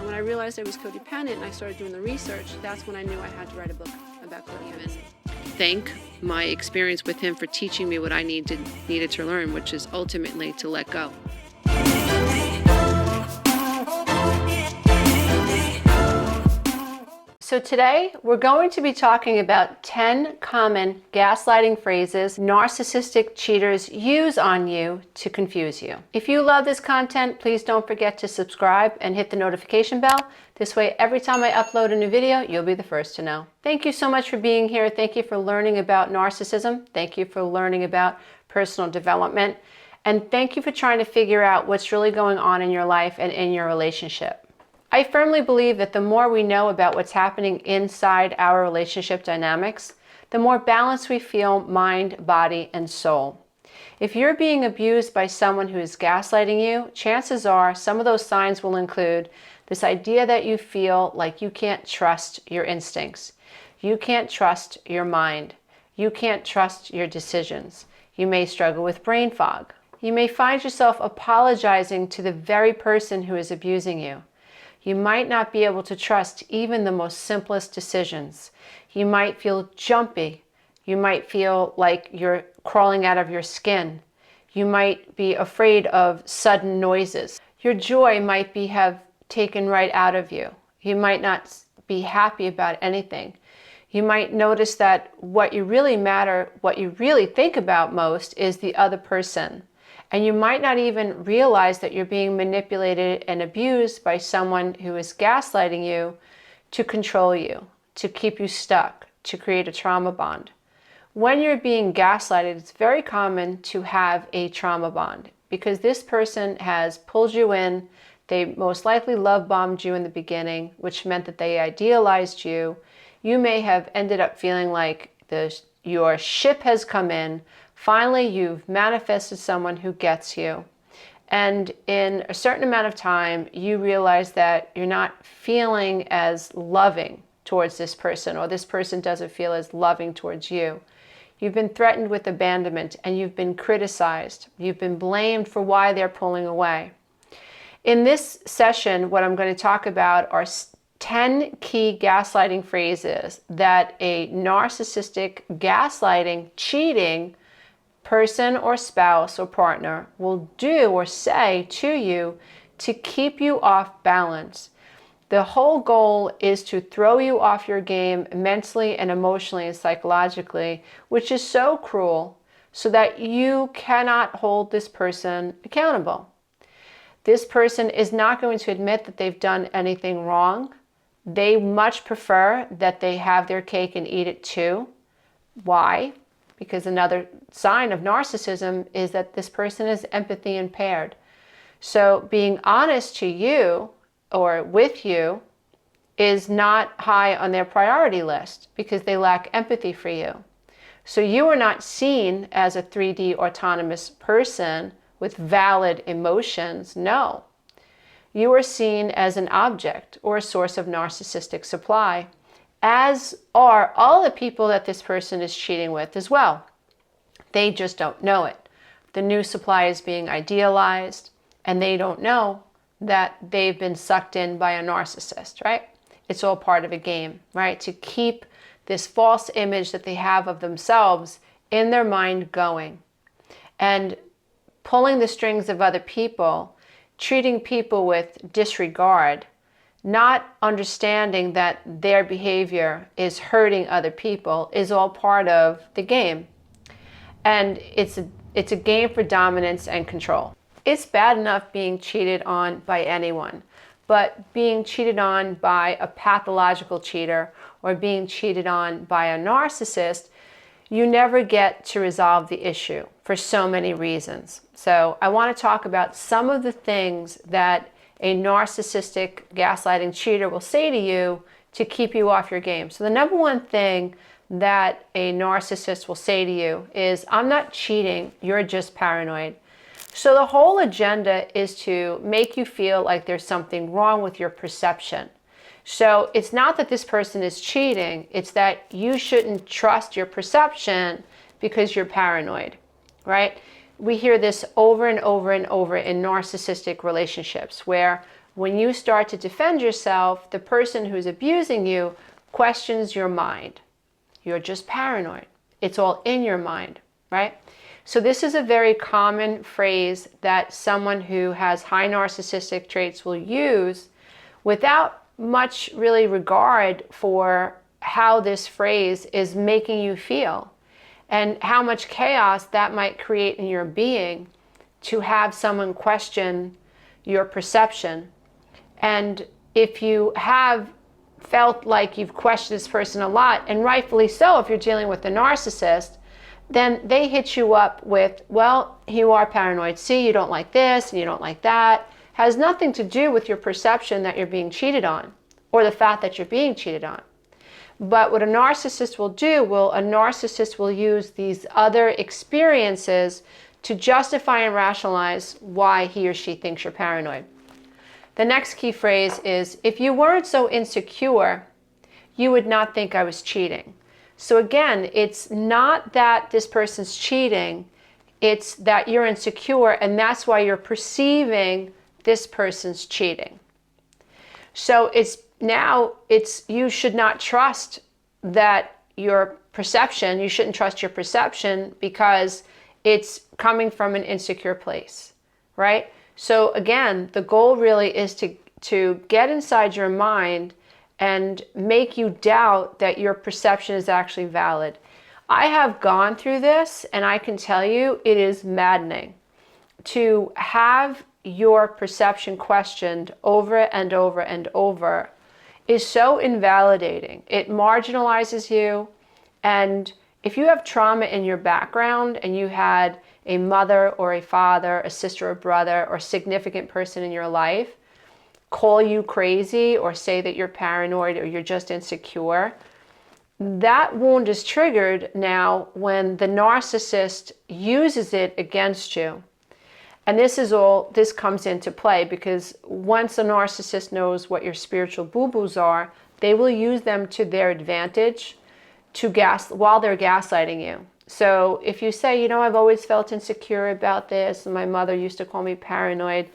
when I realized I was codependent and I started doing the research, that's when I knew I had to write a book about codependency. Thank my experience with him for teaching me what I needed to learn, which is ultimately to let go. So today we're going to be talking about 10 common gaslighting phrases narcissistic cheaters use on you to confuse you. If you love this content, please don't forget to subscribe and hit the notification bell. This way, every time I upload a new video, you'll be the first to know. Thank you so much for being here. Thank you for learning about narcissism. Thank you for learning about personal development. And thank you for trying to figure out what's really going on in your life and in your relationship. I firmly believe that the more we know about what's happening inside our relationship dynamics, the more balanced we feel mind, body, and soul. If you're being abused by someone who is gaslighting you, chances are some of those signs will include this idea that you feel like you can't trust your instincts. You can't trust your mind. You can't trust your decisions. You may struggle with brain fog. You may find yourself apologizing to the very person who is abusing you. You might not be able to trust even the most simplest decisions. You might feel jumpy. You might feel like you're crawling out of your skin. You might be afraid of sudden noises. Your joy might have taken right out of you. You might not be happy about anything. You might notice that what you really think about most is the other person. And you might not even realize that you're being manipulated and abused by someone who is gaslighting you to control you, to keep you stuck, to create a trauma bond. When you're being gaslighted, it's very common to have a trauma bond because this person has pulled you in. They most likely love bombed you in the beginning, which meant that they idealized you. You may have ended up feeling like your ship has come in. Finally, you've manifested someone who gets you. And in a certain amount of time, you realize that you're not feeling as loving towards this person, or this person doesn't feel as loving towards you. You've been threatened with abandonment, and you've been criticized. You've been blamed for why they're pulling away. In this session, what I'm going to talk about are 10 key gaslighting phrases that a narcissistic, gaslighting, cheating person or spouse or partner will do or say to you to keep you off balance. The whole goal is to throw you off your game mentally and emotionally and psychologically, which is so cruel, so that you cannot hold this person accountable. This person is not going to admit that they've done anything wrong. They much prefer that they have their cake and eat it too. Why? Because another sign of narcissism is that this person is empathy impaired. So being honest to you or with you is not high on their priority list because they lack empathy for you. So you are not seen as a 3D autonomous person with valid emotions. No. You are seen as an object or a source of narcissistic supply, as are all the people that this person is cheating with as well. They just don't know it. The new supply is being idealized, and they don't know that they've been sucked in by a narcissist, right? It's all part of a game, right? To keep this false image that they have of themselves in their mind going. And pulling the strings of other people, treating people with disregard, not understanding that their behavior is hurting other people is all part of the game. And it's a game for dominance and control. It's bad enough being cheated on by anyone, but being cheated on by a pathological cheater or being cheated on by a narcissist, you never get to resolve the issue for so many reasons. So I want to talk about some of the things that a narcissistic gaslighting cheater will say to you to keep you off your game. So the number one thing that a narcissist will say to you is, I'm not cheating, you're just paranoid. So the whole agenda is to make you feel like there's something wrong with your perception. So it's not that this person is cheating, it's that you shouldn't trust your perception because you're paranoid, right? We hear this over and over and over in narcissistic relationships where when you start to defend yourself, the person who's abusing you questions your mind. You're just paranoid. It's all in your mind, right? So this is a very common phrase that someone who has high narcissistic traits will use without much really regard for how this phrase is making you feel and how much chaos that might create in your being to have someone question your perception. And if you have felt like you've questioned this person a lot, and rightfully so if you're dealing with a narcissist, then they hit you up with, well, you are paranoid. See, you don't like this and you don't like that. Has nothing to do with your perception that you're being cheated on or the fact that you're being cheated on. But what a narcissist will do, a narcissist will use these other experiences to justify and rationalize why he or she thinks you're paranoid. The next key phrase is, if you weren't so insecure, you would not think I was cheating. So again, it's not that this person's cheating, it's that you're insecure, and that's why you're perceiving this person's cheating. So you should not trust that your perception, you shouldn't trust your perception because it's coming from an insecure place, right? So again, the goal really is to get inside your mind and make you doubt that your perception is actually valid. I have gone through this, and I can tell you it is maddening to have your perception questioned over and over and over. Is so invalidating. It marginalizes you, and if you have trauma in your background and you had a mother or a father, a sister or brother, or significant person in your life call you crazy or say that you're paranoid or you're just insecure, that wound is triggered now when the narcissist uses it against you. And this comes into play because once a narcissist knows what your spiritual boo-boos are, they will use them to their advantage while they're gaslighting you. So if you say, I've always felt insecure about this, and my mother used to call me paranoid,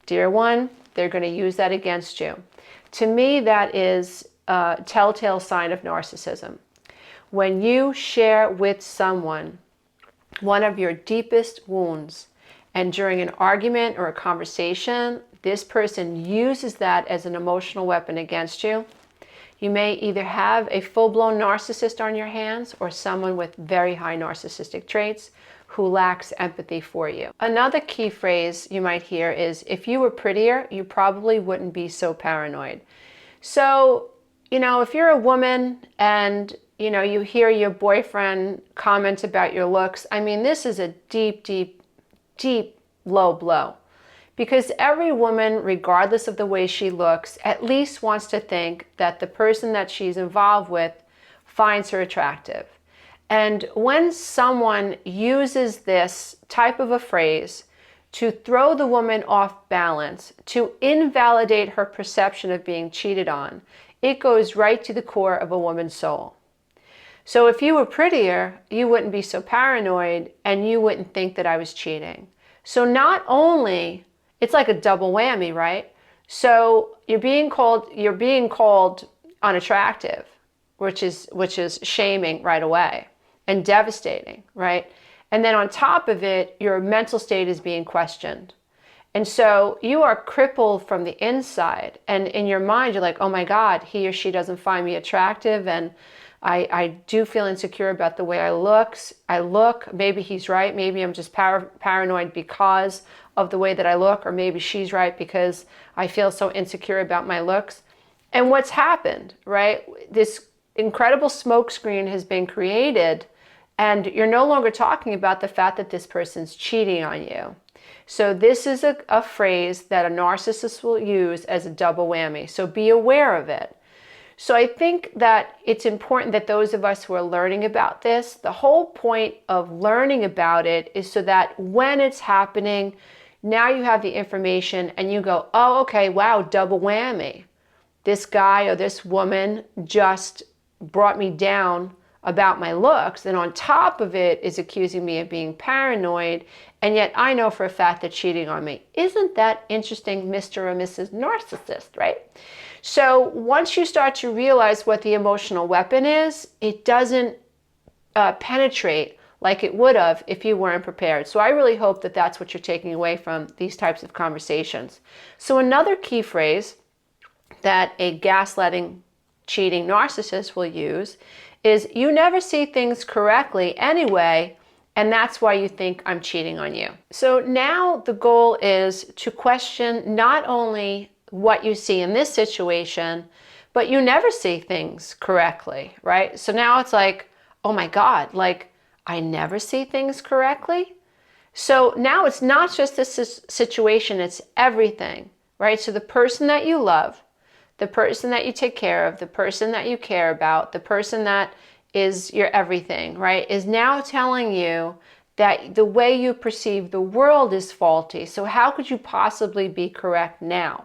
dear one, they're going to use that against you. To me, that is a telltale sign of narcissism. When you share with someone one of your deepest wounds, and during an argument or a conversation, this person uses that as an emotional weapon against you, you may either have a full-blown narcissist on your hands or someone with very high narcissistic traits who lacks empathy for you. Another key phrase you might hear is, if you were prettier, you probably wouldn't be so paranoid. So, if you're a woman and, you hear your boyfriend comment about your looks, this is a deep, deep, deep low blow, because every woman, regardless of the way she looks, at least wants to think that the person that she's involved with finds her attractive. And when someone uses this type of a phrase to throw the woman off balance, to invalidate her perception of being cheated on, it goes right to the core of a woman's soul. So if you were prettier, you wouldn't be so paranoid and you wouldn't think that I was cheating. So not only, it's like a double whammy, right? So you're being called unattractive, which is shaming right away and devastating, right? And then on top of it, your mental state is being questioned. And so you are crippled from the inside, and in your mind, you're like, oh my God, he or she doesn't find me attractive, and I do feel insecure about the way I look. Maybe he's right. Maybe I'm just paranoid because of the way that I look, or maybe she's right because I feel so insecure about my looks. And what's happened, right? This incredible smokescreen has been created, and you're no longer talking about the fact that this person's cheating on you. So this is a phrase that a narcissist will use as a double whammy. So be aware of it. So I think that it's important that those of us who are learning about this, the whole point of learning about it is so that when it's happening, now you have the information and you go, oh, okay, wow, double whammy. This guy or this woman just brought me down about my looks, and on top of it is accusing me of being paranoid, and yet I know for a fact they're cheating on me. Isn't that interesting, Mr. or Mrs. Narcissist, right? So once you start to realize what the emotional weapon is, it doesn't penetrate like it would have if you weren't prepared. So I really hope that that's what you're taking away from these types of conversations. So another key phrase that a gaslighting, cheating narcissist will use is, you never see things correctly anyway, and that's why you think I'm cheating on you. So now the goal is to question not only what you see in this situation, but you never see things correctly, right? So now it's like, oh my God, like I never see things correctly? So now it's not just this situation, it's everything, right? So the person that you love, the person that you take care of, the person that you care about, the person that is your everything, right, is now telling you that the way you perceive the world is faulty. So how could you possibly be correct now?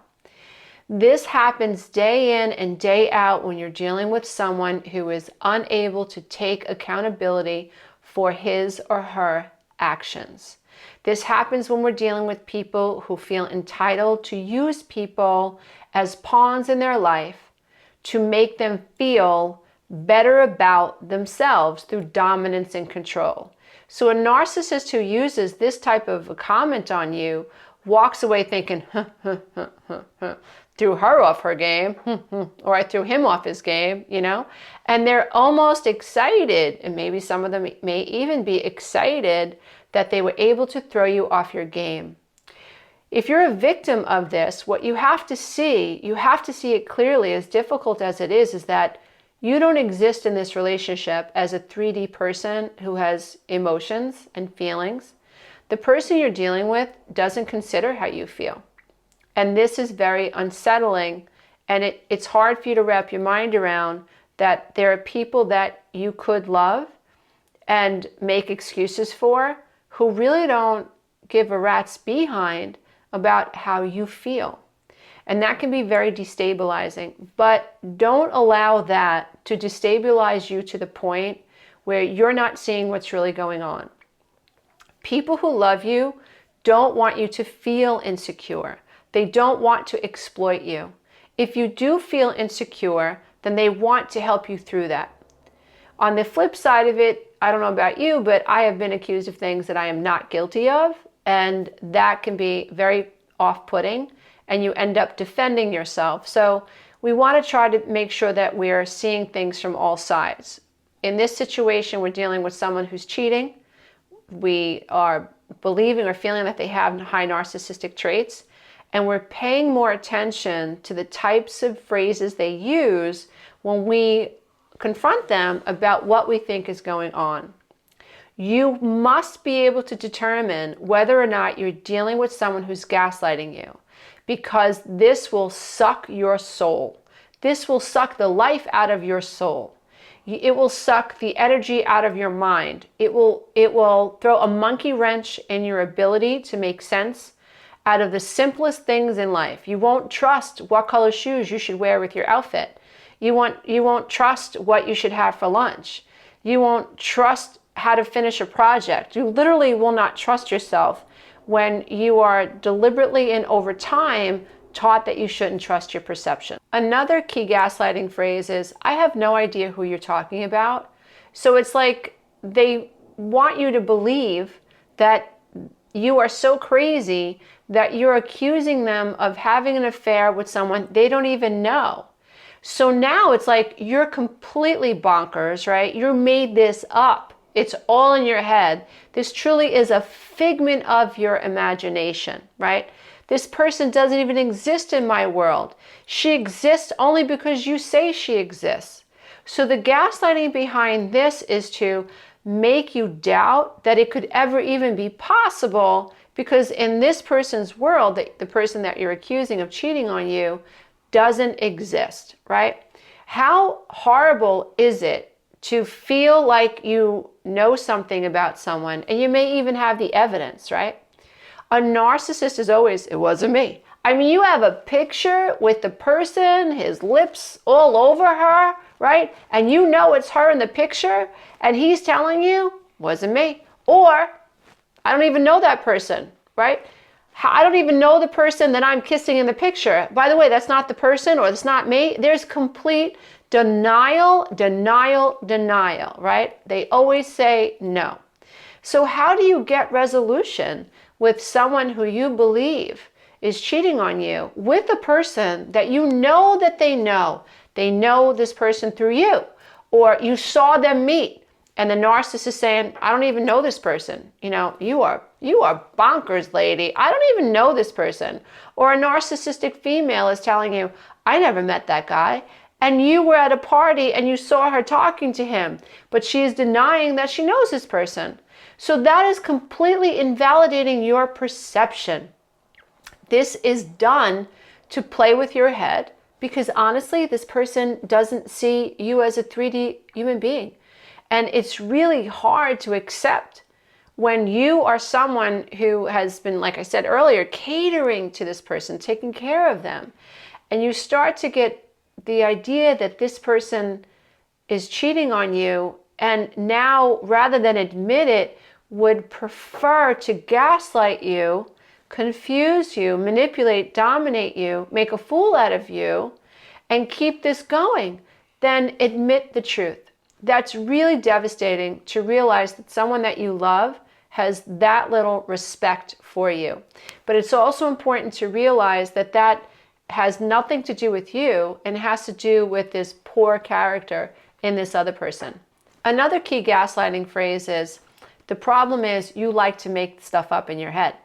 This happens day in and day out when you're dealing with someone who is unable to take accountability for his or her actions. This happens when we're dealing with people who feel entitled to use people as pawns in their life to make them feel better about themselves through dominance and control. So a narcissist who uses this type of a comment on you walks away thinking, threw her off her game, or I threw him off his game, you know? And they're almost excited, and maybe some of them may even be excited that they were able to throw you off your game. If you're a victim of this, what you have to see it clearly, as difficult as it is that you don't exist in this relationship as a 3D person who has emotions and feelings. The person you're dealing with doesn't consider how you feel. And this is very unsettling, and it's hard for you to wrap your mind around that there are people that you could love and make excuses for who really don't give a rat's behind about how you feel. And that can be very destabilizing, but don't allow that to destabilize you to the point where you're not seeing what's really going on. People who love you don't want you to feel insecure. They don't want to exploit you. If you do feel insecure, then they want to help you through that. On the flip side of it, I don't know about you, but I have been accused of things that I am not guilty of, and that can be very off-putting, and you end up defending yourself. So we want to try to make sure that we're seeing things from all sides. In this situation, we're dealing with someone who's cheating. We are believing or feeling that they have high narcissistic traits, and we're paying more attention to the types of phrases they use when we confront them about what we think is going on. You must be able to determine whether or not you're dealing with someone who's gaslighting you, because this will suck your soul. This will suck the life out of your soul. It will suck the energy out of your mind. It will throw a monkey wrench in your ability to make sense out of the simplest things in life. You won't trust what color shoes you should wear with your outfit. You won't trust what you should have for lunch. You won't trust how to finish a project. You literally will not trust yourself when you are deliberately and over time taught that you shouldn't trust your perception. Another key gaslighting phrase is, I have no idea who you're talking about. So it's like they want you to believe that you are so crazy that you're accusing them of having an affair with someone they don't even know. So now it's like you're completely bonkers, right? You made this up. It's all in your head. This truly is a figment of your imagination, right? This person doesn't even exist in my world. She exists only because you say she exists. So the gaslighting behind this is to make you doubt that it could ever even be possible, because in this person's world, the person that you're accusing of cheating on you doesn't exist, right? How horrible is it to feel like you know something about someone, and you may even have the evidence, right? A narcissist is always, it wasn't me. I mean, you have a picture with the person, his lips all over her, right? And you know it's her in the picture, and he's telling you, wasn't me. Or, I don't even know that person, right? I don't even know the person that I'm kissing in the picture. By the way, that's not the person, or it's not me. There's complete denial, denial, denial, right? They always say no. So how do you get resolution with someone who you believe is cheating on you with a person that you know that they know this person through you, or you saw them meet, and the narcissist is saying, I don't even know this person. You know, you are bonkers, lady. I don't even know this person. Or a narcissistic female is telling you, I never met that guy. And you were at a party and you saw her talking to him, but she is denying that she knows this person. So that is completely invalidating your perception. This is done to play with your head, because honestly, this person doesn't see you as a 3D human being. And it's really hard to accept when you are someone who has been, like I said earlier, catering to this person, taking care of them. And you start to get the idea that this person is cheating on you, and now, rather than admit it, would prefer to gaslight you, confuse you, manipulate, dominate you, make a fool out of you, and keep this going, then admit the truth. That's really devastating, to realize that someone that you love has that little respect for you. But it's also important to realize that that has nothing to do with you, and has to do with this poor character in this other person. Another key gaslighting phrase is, the problem is you like to make stuff up in your head.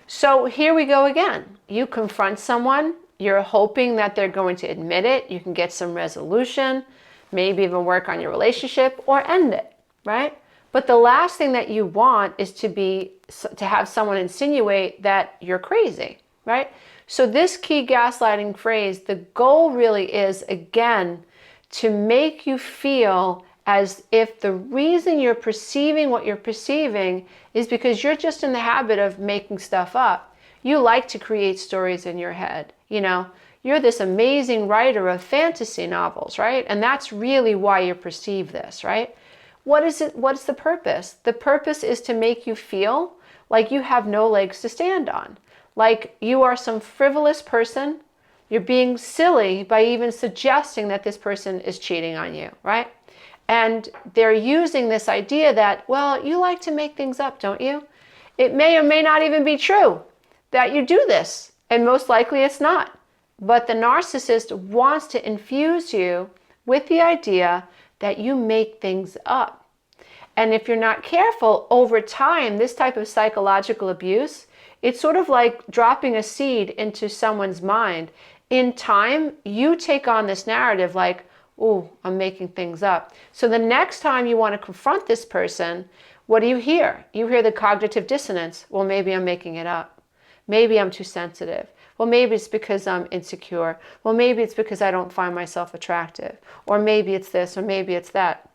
So here we go again. You confront someone, you're hoping that they're going to admit it, you can get some resolution, maybe even work on your relationship or end it, right? But the last thing that you want is to have someone insinuate that you're crazy, right? So this key gaslighting phrase, the goal really is, again, to make you feel as if the reason you're perceiving what you're perceiving is because you're just in the habit of making stuff up. You like to create stories in your head. You know, you're this amazing writer of fantasy novels, right? And that's really why you perceive this, right? What is it? What's the purpose? The purpose is to make you feel like you have no legs to stand on. Like you are some frivolous person. You're being silly by even suggesting that this person is cheating on you, right? And they're using this idea that, well, you like to make things up, don't you? It may or may not even be true that you do this, and most likely it's not. But the narcissist wants to infuse you with the idea that you make things up. And if you're not careful, over time, this type of psychological abuse, it's sort of like dropping a seed into someone's mind. In time, you take on this narrative like, oh, I'm making things up. So the next time you want to confront this person, what do you hear? You hear the cognitive dissonance. Well, maybe I'm making it up. Maybe I'm too sensitive. Well, maybe it's because I'm insecure. Well, maybe it's because I don't find myself attractive. Or maybe it's this, or maybe it's that.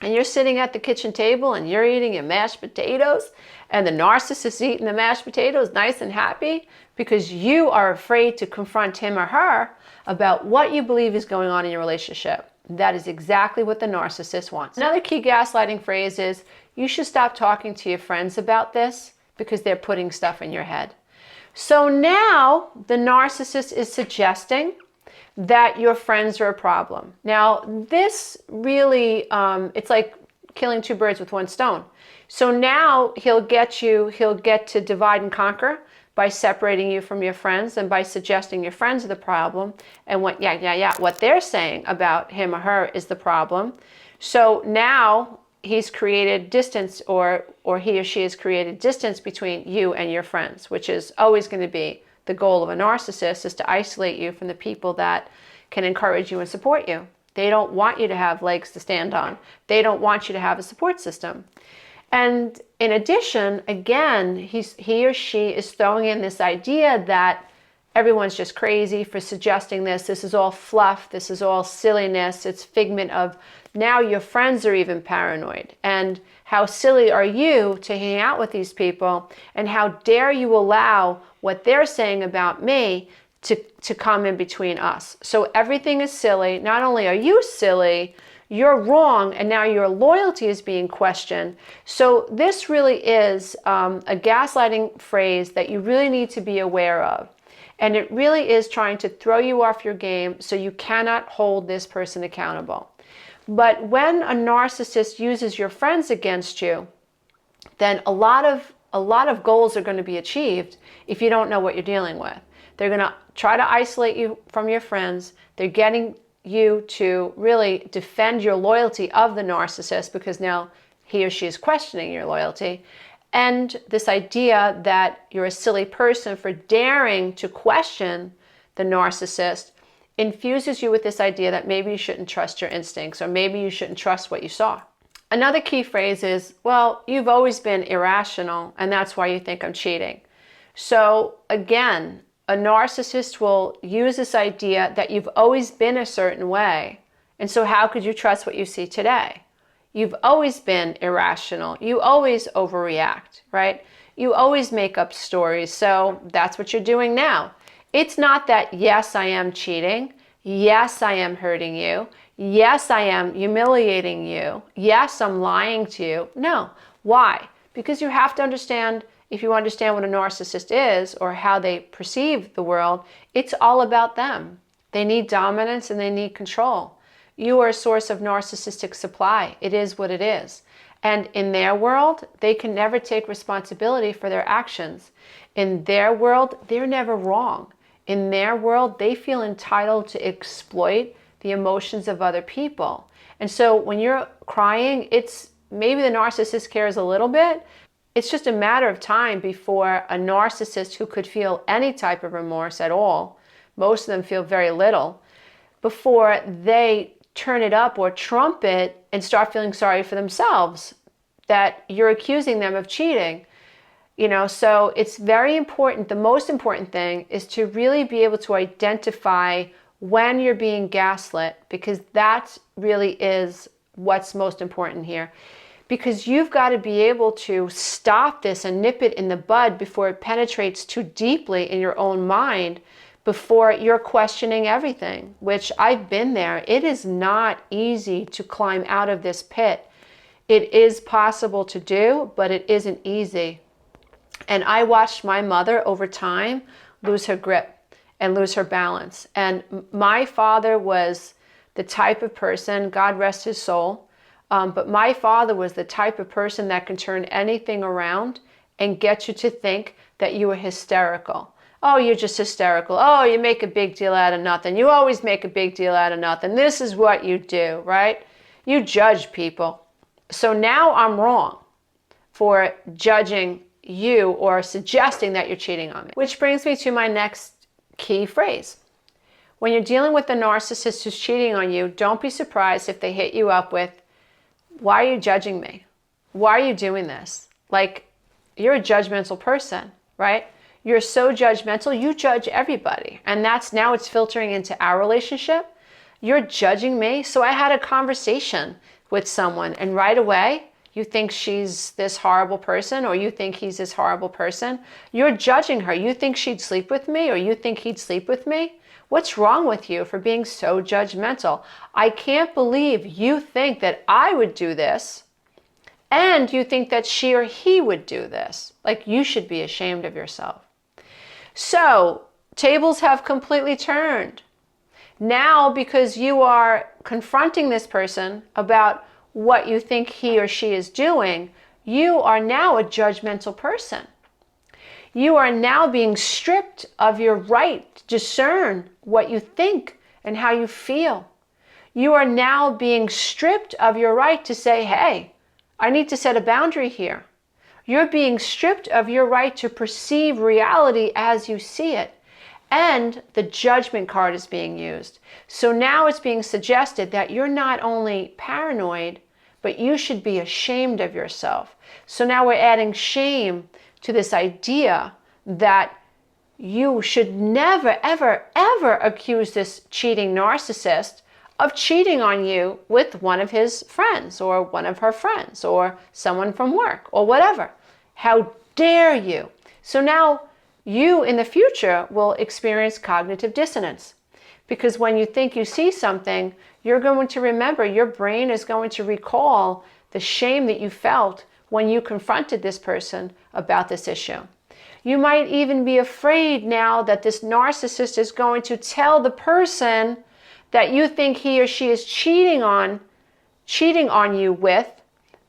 And you're sitting at the kitchen table and you're eating your mashed potatoes, and the narcissist is eating the mashed potatoes nice and happy because you are afraid to confront him or her about what you believe is going on in your relationship. That is exactly what the narcissist wants. Another key gaslighting phrase is, you should stop talking to your friends about this because they're putting stuff in your head. So now the narcissist is suggesting that your friends are a problem. Now this really, it's like killing two birds with one stone. So now he'll get to divide and conquer by separating you from your friends and by suggesting your friends are the problem, and what they're saying about him or her is the problem. So now he's created distance, or he or she has created distance between you and your friends, which is always going to be the goal of a narcissist, is to isolate you from the people that can encourage you and support you. They don't want you to have legs to stand on. They don't want you to have a support system. And in addition, again, he or she is throwing in this idea that everyone's just crazy for suggesting this. This is all fluff. This is all silliness. It's figment of, now your friends are even paranoid. And how silly are you to hang out with these people? And how dare you allow what they're saying about me to come in between us. So everything is silly. Not only are you silly, you're wrong, and now your loyalty is being questioned. So this really is a gaslighting phrase that you really need to be aware of. And it really is trying to throw you off your game so you cannot hold this person accountable. But when a narcissist uses your friends against you, then a lot of goals are going to be achieved if you don't know what you're dealing with. They're going to try to isolate you from your friends. They're getting you to really defend your loyalty of the narcissist because now he or she is questioning your loyalty. And this idea that you're a silly person for daring to question the narcissist infuses you with this idea that maybe you shouldn't trust your instincts, or maybe you shouldn't trust what you saw. Another key phrase is, well, you've always been irrational, and that's why you think I'm cheating. So again, a narcissist will use this idea that you've always been a certain way. And so how could you trust what you see today? You've always been irrational. You always overreact, right? You always make up stories. So that's what you're doing now. It's not that, yes, I am cheating. Yes, I am hurting you. Yes, I am humiliating you. Yes, I'm lying to you. No. Why? Because you have to understand, if you understand what a narcissist is or how they perceive the world, it's all about them. They need dominance and they need control. You are a source of narcissistic supply. It is what it is. And in their world, they can never take responsibility for their actions. In their world, they're never wrong. In their world, they feel entitled to exploit the emotions of other people. And so when you're crying, it's maybe the narcissist cares a little bit. It's just a matter of time before a narcissist who could feel any type of remorse at all, most of them feel very little, before they turn it up or trump it and start feeling sorry for themselves that you're accusing them of cheating. You know, so it's very important. The most important thing is to really be able to identify when you're being gaslit, because that really is what's most important here. Because you've got to be able to stop this and nip it in the bud before it penetrates too deeply in your own mind, before you're questioning everything, which I've been there. It is not easy to climb out of this pit. It is possible to do, but it isn't easy. And I watched my mother over time lose her grip and lose her balance. And my father was the type of person, God rest his soul, but my father was the type of person that can turn anything around and get you to think that you were hysterical. Oh, you're just hysterical. Oh, you make a big deal out of nothing. You always make a big deal out of nothing. This is what you do, right? You judge people. So now I'm wrong for judging you or suggesting that you're cheating on me. Which brings me to my next key phrase. When you're dealing with a narcissist who's cheating on you, don't be surprised if they hit you up with, why are you judging me? Why are you doing this? Like, you're a judgmental person, right? You're so judgmental, you judge everybody. And now it's filtering into our relationship. You're judging me. So I had a conversation with someone and right away, you think she's this horrible person, or you think he's this horrible person. You're judging her. You think she'd sleep with me, or you think he'd sleep with me? What's wrong with you for being so judgmental? I can't believe you think that I would do this, and you think that she or he would do this. Like, you should be ashamed of yourself. So, tables have completely turned. Now, because you are confronting this person about what you think he or she is doing, you are now a judgmental person. You are now being stripped of your right to discern what you think and how you feel. You are now being stripped of your right to say, hey, I need to set a boundary here. You're being stripped of your right to perceive reality as you see it. And the judgment card is being used. So now it's being suggested that you're not only paranoid, but you should be ashamed of yourself. So now we're adding shame to this idea that you should never, ever, ever accuse this cheating narcissist of cheating on you with one of his friends or one of her friends or someone from work or whatever. How dare you? So now you in the future will experience cognitive dissonance. Because when you think you see something, you're going to remember, your brain is going to recall the shame that you felt when you confronted this person about this issue. You might even be afraid now that this narcissist is going to tell the person that you think he or she is cheating on you with,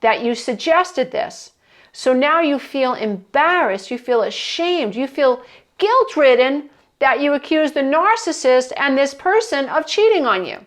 that you suggested this. So now you feel embarrassed, you feel ashamed, you feel guilt-ridden that you accuse the narcissist and this person of cheating on you.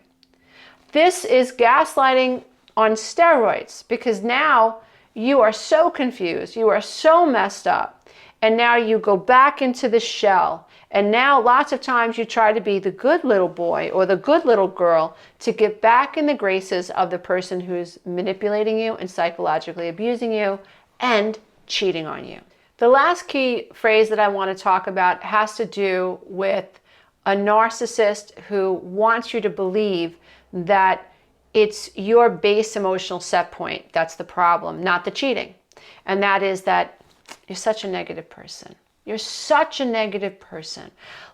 This is gaslighting on steroids, because now you are so confused, you are so messed up, and now you go back into the shell. And now lots of times you try to be the good little boy or the good little girl to get back in the graces of the person who's manipulating you and psychologically abusing you and cheating on you. The last key phrase that I want to talk about has to do with a narcissist who wants you to believe that it's your base emotional set point that's the problem, not the cheating. And that is that you're such a negative person. You're such a negative person.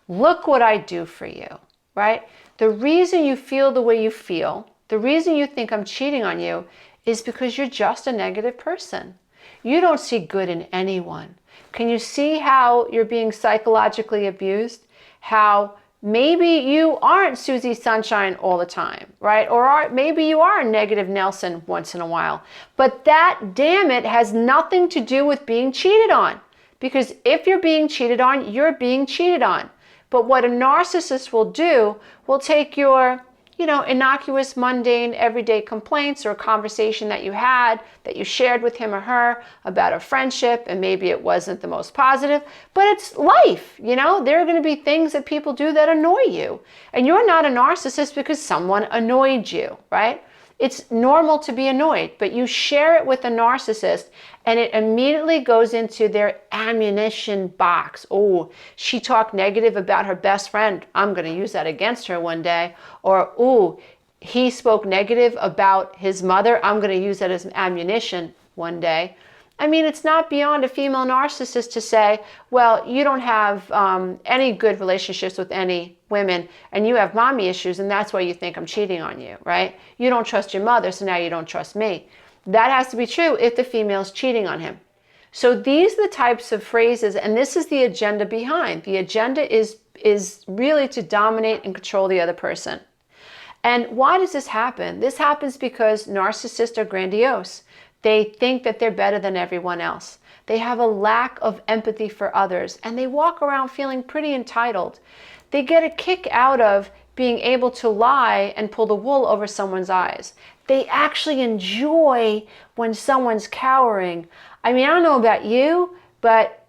Look what I do for you, right? The reason you feel the way you feel, the reason you think I'm cheating on you is because you're just a negative person. You don't see good in anyone. Can you see how you're being psychologically abused? How maybe you aren't Susie Sunshine all the time, right? Or maybe you are a negative Nelson once in a while. But that, damn it, has nothing to do with being cheated on. Because if you're being cheated on, you're being cheated on. But what a narcissist will do, will take your, innocuous, mundane, everyday complaints or a conversation that you had, that you shared with him or her about a friendship, and maybe it wasn't the most positive, but it's life, There are going to be things that people do that annoy you. And you're not a narcissist because someone annoyed you, right? It's normal to be annoyed, but you share it with a narcissist and it immediately goes into their ammunition box. Oh, she talked negative about her best friend. I'm going to use that against her one day. Or, oh, he spoke negative about his mother. I'm going to use that as ammunition one day. I mean, it's not beyond a female narcissist to say, well, you don't have any good relationships with any women and you have mommy issues and that's why you think I'm cheating on you, right? You don't trust your mother, so now you don't trust me. That has to be true if the female's cheating on him. So these are the types of phrases, and this is the agenda behind. The agenda is really to dominate and control the other person. And why does this happen? This happens because narcissists are grandiose. They think that they're better than everyone else. They have a lack of empathy for others, and they walk around feeling pretty entitled. They get a kick out of being able to lie and pull the wool over someone's eyes. They actually enjoy when someone's cowering. I mean, I don't know about you, but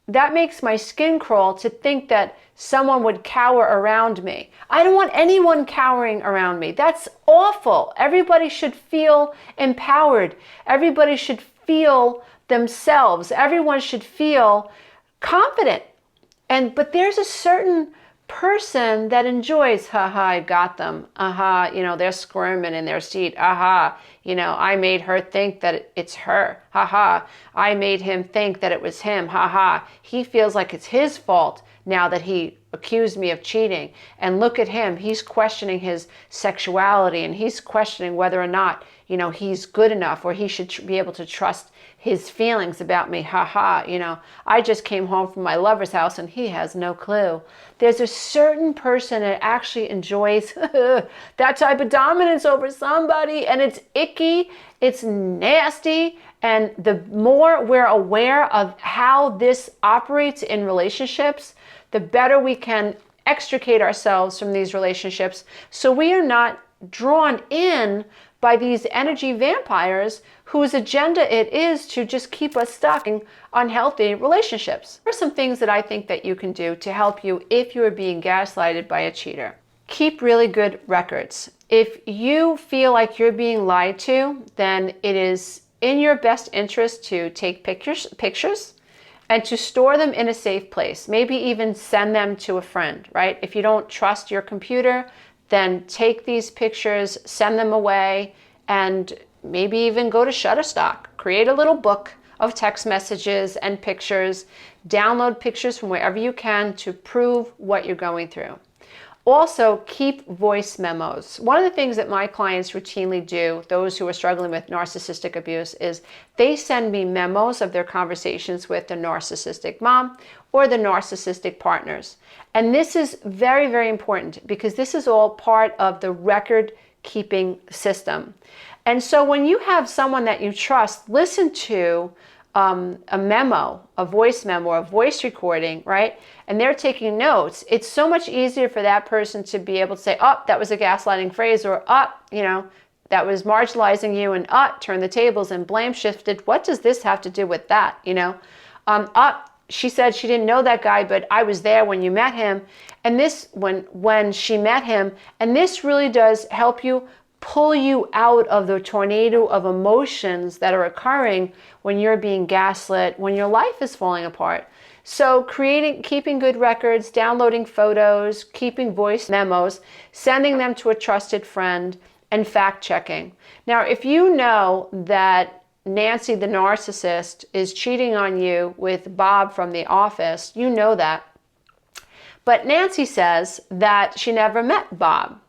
that makes my skin crawl to think that someone would cower around me. I don't want anyone cowering around me. That's awful. Everybody should feel empowered. Everybody should feel themselves. Everyone should feel confident. But there's a certain person that enjoys, haha, I got them. Aha, they're squirming in their seat. Aha, I made her think that it's her. Haha, I made him think that it was him. Haha, he feels like it's his fault now that he accused me of cheating. And look at him, he's questioning his sexuality and he's questioning whether or not, he's good enough or he should be able to trust his feelings about me. Haha, I just came home from my lover's house and he has no clue. There's a certain person that actually enjoys that type of dominance over somebody, and it's icky, it's nasty, and the more we're aware of how this operates in relationships, the better we can extricate ourselves from these relationships so we are not drawn in by these energy vampires whose agenda it is to just keep us stuck in unhealthy relationships. There are some things that I think that you can do to help you if you are being gaslighted by a cheater. Keep really good records. If you feel like you're being lied to, then it is in your best interest to take pictures and to store them in a safe place. Maybe even send them to a friend, right? If you don't trust your computer, then take these pictures, send them away, and maybe even go to Shutterstock. Create a little book of text messages and pictures. Download pictures from wherever you can to prove what you're going through. Also, keep voice memos. One of the things that my clients routinely do, those who are struggling with narcissistic abuse, is they send me memos of their conversations with the narcissistic mom or the narcissistic partners. And this is very, very important because this is all part of the record keeping system. And so when you have someone that you trust listen to a memo, a voice memo, a voice recording, right? And they're taking notes, it's so much easier for that person to be able to say, oh, that was a gaslighting phrase, or, oh, you know, that was marginalizing you, and, turn the tables and blame shifted. What does this have to do with that, you know? She said she didn't know that guy, but I was there when you met him. And this, when she met him, and this really does help you pull you out of the tornado of emotions that are occurring when you're being gaslit, when your life is falling apart. So keeping good records, downloading photos, keeping voice memos, sending them to a trusted friend, and fact checking. Now, if you know that Nancy the narcissist is cheating on you with Bob from the office, you know that. But Nancy says that she never met Bob.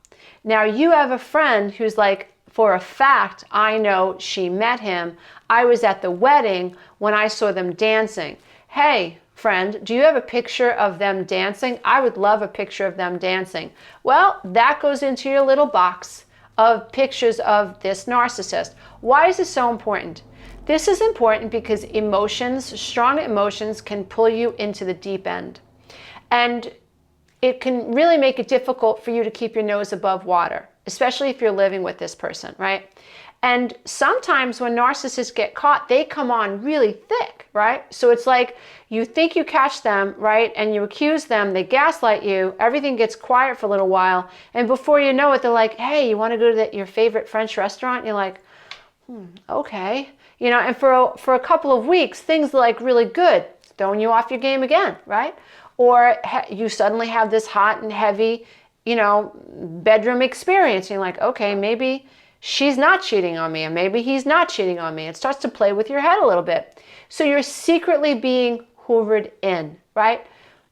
Now you have a friend who's like, for a fact, I know she met him. I was at the wedding when I saw them dancing. Hey, friend, do you have a picture of them dancing? I would love a picture of them dancing. Well, that goes into your little box of pictures of this narcissist. Why is this so important? This is important because emotions, strong emotions, can pull you into the deep end. And it can really make it difficult for you to keep your nose above water, especially if you're living with this person, right? And sometimes when narcissists get caught, they come on really thick, right? So it's like you think you catch them, right? And you accuse them, they gaslight you, everything gets quiet for a little while. And before you know it, they're like, hey, you want to go to your favorite French restaurant? And you're like, okay. You know, and for a couple of weeks, things are like really good, throwing you off your game again, right? Or you suddenly have this hot and heavy, you know, bedroom experience. And you're like, okay, maybe she's not cheating on me, and maybe he's not cheating on me. It starts to play with your head a little bit. So you're secretly being hoovered in, right?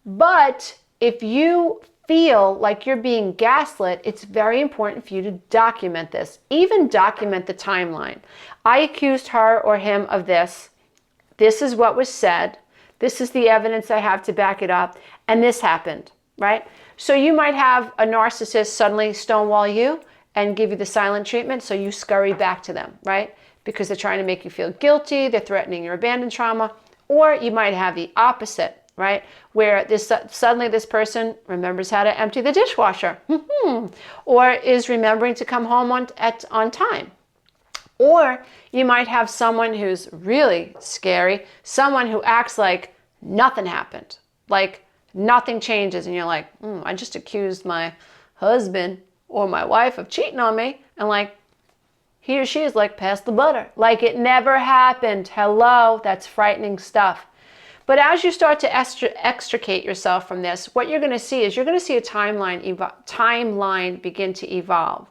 But if you feel like you're being gaslit, it's very important for you to document this. Even document the timeline. I accused her or him of this. This is what was said. This is the evidence I have to back it up, and this happened, right? So you might have a narcissist suddenly stonewall you and give you the silent treatment, so you scurry back to them, right? Because they're trying to make you feel guilty, they're threatening your abandoned trauma. Or you might have the opposite, right? Where suddenly this person remembers how to empty the dishwasher, or is remembering to come home on time. Or you might have someone who's really scary, someone who acts like nothing happened, like nothing changes, and you're like, I just accused my husband or my wife of cheating on me, and like he or she is like, pass the butter, like it never happened. Hello, that's frightening stuff. But as you start to extricate yourself from this, what you're going to see is you're going to see a timeline begin to evolve.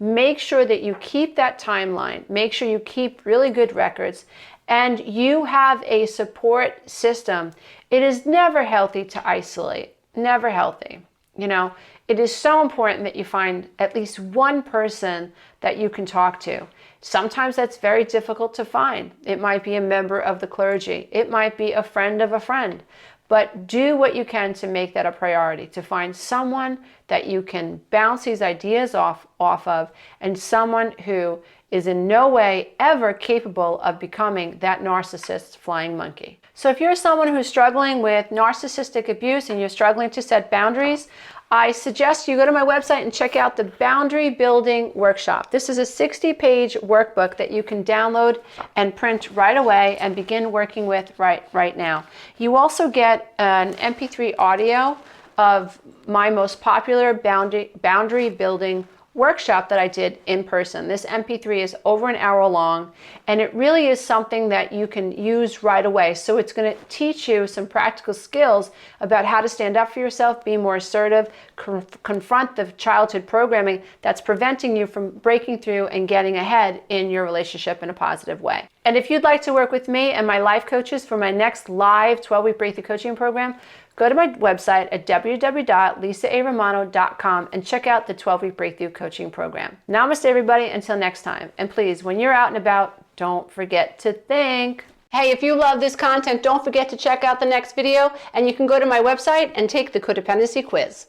Make sure that you keep that timeline. Make sure you keep really good records, and you have a support system. It is never healthy to isolate. Never healthy. You know, it is so important that you find at least one person that you can talk to. Sometimes that's very difficult to find. It might be a member of the clergy. It might be a friend of a friend. But do what you can to make that a priority, to find someone that you can bounce these ideas off of, and someone who is in no way ever capable of becoming that narcissist's flying monkey. So if you're someone who's struggling with narcissistic abuse and you're struggling to set boundaries, I suggest you go to my website and check out the Boundary Building Workshop. This is a 60-page workbook that you can download and print right away and begin working with right now. You also get an MP3 audio of my most popular boundary building workshop that I did in person. This MP3 is over an hour long, and it really is something that you can use right away. So it's going to teach you some practical skills about how to stand up for yourself, be more assertive, confront the childhood programming that's preventing you from breaking through and getting ahead in your relationship in a positive way. And if you'd like to work with me and my life coaches for my next live 12-week breakthrough coaching program, go to my website at www.lisaaromano.com and check out the 12-week breakthrough coaching program. Namaste, everybody. Until next time. And please, when you're out and about, don't forget to think. Hey, if you love this content, don't forget to check out the next video, and you can go to my website and take the Codependency quiz.